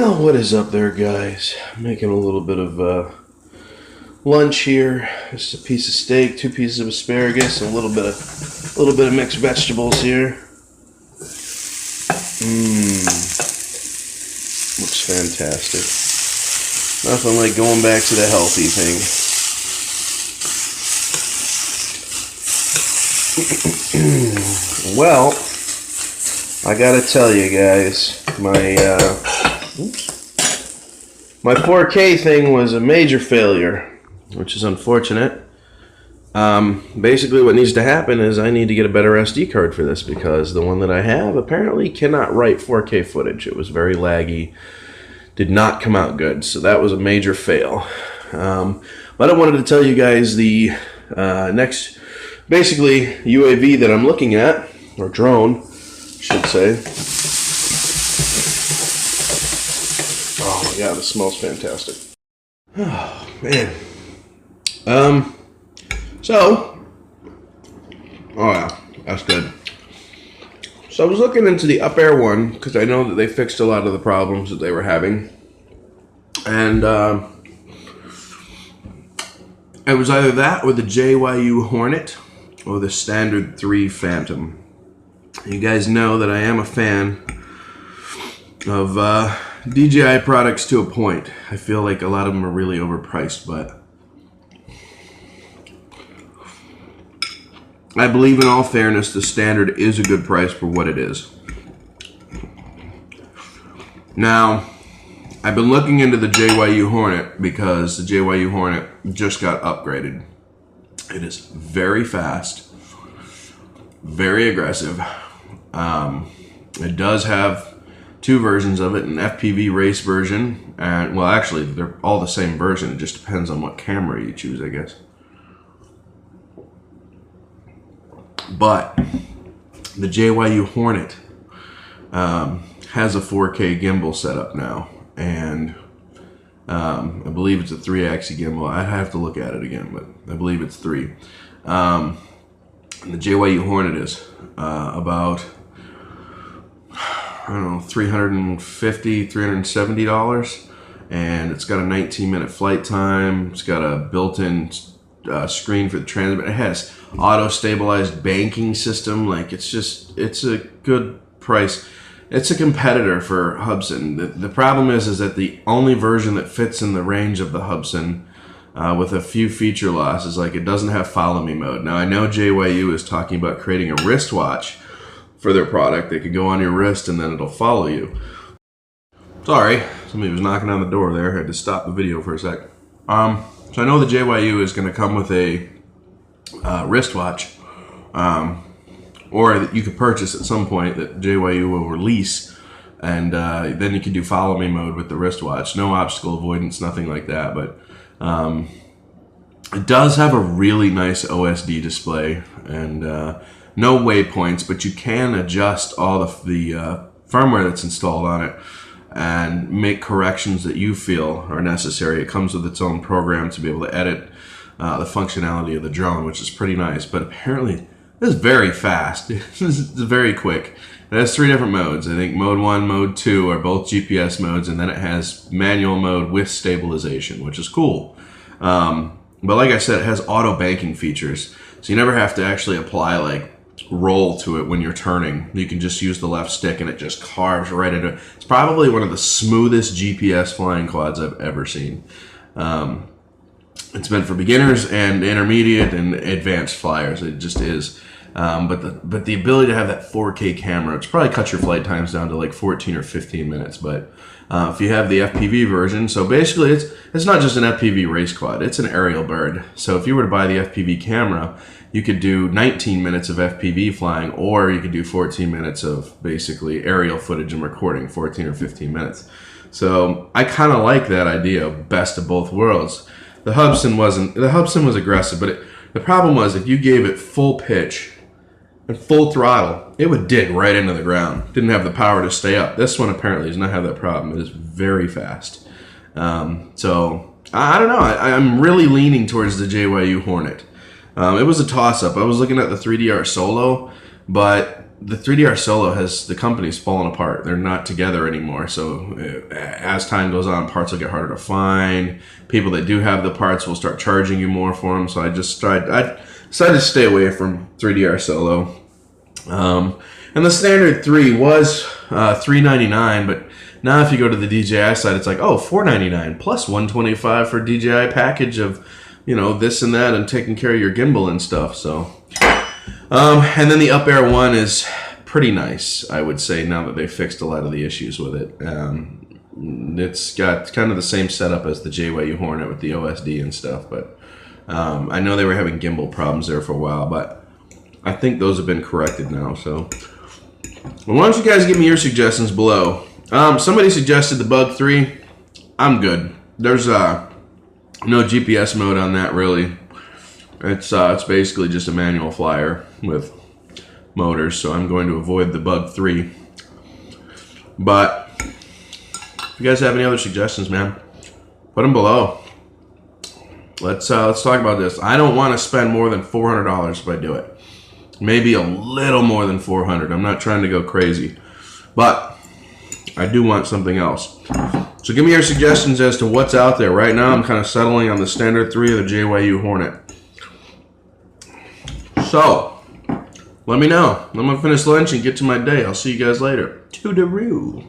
Well, what is up there, guys? I'm making a little bit of lunch here. Just a piece of steak, 2 pieces of asparagus, a little bit of mixed vegetables here. Looks fantastic. Nothing like going back to the healthy thing. Well, I gotta tell you guys, my 4K thing was a major failure, which is unfortunate. Basically what needs to happen is I need to get a better SD card for this, because the one that I have apparently cannot write 4K footage. It was very laggy, did not come out good, so that was a major fail. But I wanted to tell you guys the next, basically, UAV that I'm looking at, or drone, I should say. Oh my god, this smells fantastic. Oh, man. Oh yeah, that's good. So I was looking into the Up Air one, because I know that they fixed a lot of the problems that they were having. And it was either that or the JYU Hornet or the Standard 3 Phantom. You guys know that I am a fan of DJI products to a point. I feel like a lot of them are really overpriced, but I believe in all fairness the Standard is a good price for what it is. Now, I've been looking into the JYU Hornet because the JYU Hornet just got upgraded. It is very fast, very aggressive. It does have 2 versions of it, an FPV race version, and well, actually, they're all the same version. It just depends on what camera you choose, I guess. But the JYU Hornet has a 4K gimbal setup now, and I believe it's a 3-axis gimbal. I have to look at it again, but I believe it's 3. And the JYU Hornet is about, I don't know, $350, $370, and it's got a 19-minute flight time. It's got a built-in screen for the transmit. It has auto-stabilized banking system. Like, it's a good price. It's a competitor for Hubsan. The problem is that the only version that fits in the range of the Hubsan, with a few feature losses, like it doesn't have follow me mode. Now I know JYU is talking about creating a wristwatch for their product. They could go on your wrist and then it'll follow you. Sorry, somebody was knocking on the door there. I had to stop the video for a sec. So I know the JYU is going to come with a wristwatch, or that you could purchase at some point that JYU will release, and then you can do follow me mode with the wristwatch. No obstacle avoidance, nothing like that, but it does have a really nice OSD display and no waypoints, but you can adjust all the firmware that's installed on it and make corrections that you feel are necessary. It comes with its own program to be able to edit the functionality of the drone, which is pretty nice. But apparently, this is very fast. It's very quick. It has 3 different modes. I think mode 1, mode 2 are both GPS modes, and then it has manual mode with stabilization, which is cool. But like I said, it has auto banking features, so you never have to actually apply like roll to it when you're turning. You can just use the left stick and it just carves right into it. It's probably one of the smoothest GPS flying quads I've ever seen. It's meant for beginners and intermediate and advanced flyers. It just is. But the ability to have that 4K camera, it's probably cut your flight times down to like 14 or 15 minutes. But if you have the FPV version, so basically it's not just an FPV race quad, it's an aerial bird. So if you were to buy the FPV camera, you could do 19 minutes of FPV flying, or you could do 14 minutes of basically aerial footage and recording, 14 or 15 minutes. So I kind of like that idea of best of both worlds. The Hubsan was aggressive, but the problem was if you gave it full pitch and full throttle, it would dig right into the ground. Didn't have the power to stay up. This one apparently does not have that problem. It is very fast. So I don't know. I'm really leaning towards the JYU Hornet. It was a toss-up. I was looking at the 3DR Solo, but the 3DR Solo the company's fallen apart. They're not together anymore. So as time goes on, parts will get harder to find. People that do have the parts will start charging you more for them. So I decided to stay away from 3DR Solo. And the standard 3 was $399, but now if you go to the DJI site, it's like, oh, $499 plus $125 for DJI package of, this and that and taking care of your gimbal and stuff. So, and then the Up Air 1 is pretty nice, I would say, now that they've fixed a lot of the issues with it. It's got kind of the same setup as the JYU Hornet with the OSD and stuff, but I know they were having gimbal problems there for a while, but I think those have been corrected now. So, well, why don't you guys give me your suggestions below? Somebody suggested the Bug 3. I'm good. There's no GPS mode on that, really. It's basically just a manual flyer with motors, so I'm going to avoid the Bug 3. But if you guys have any other suggestions, man, put them below. Let's talk about this. I don't want to spend more than $400 if I do it. Maybe a little more than $400. I'm not trying to go crazy, but I do want something else. So give me your suggestions as to what's out there. Right now I'm kind of settling on the standard 3 of the JYU Hornet. So let me know. I'm going to finish lunch and get to my day. I'll see you guys later. Toodaloo.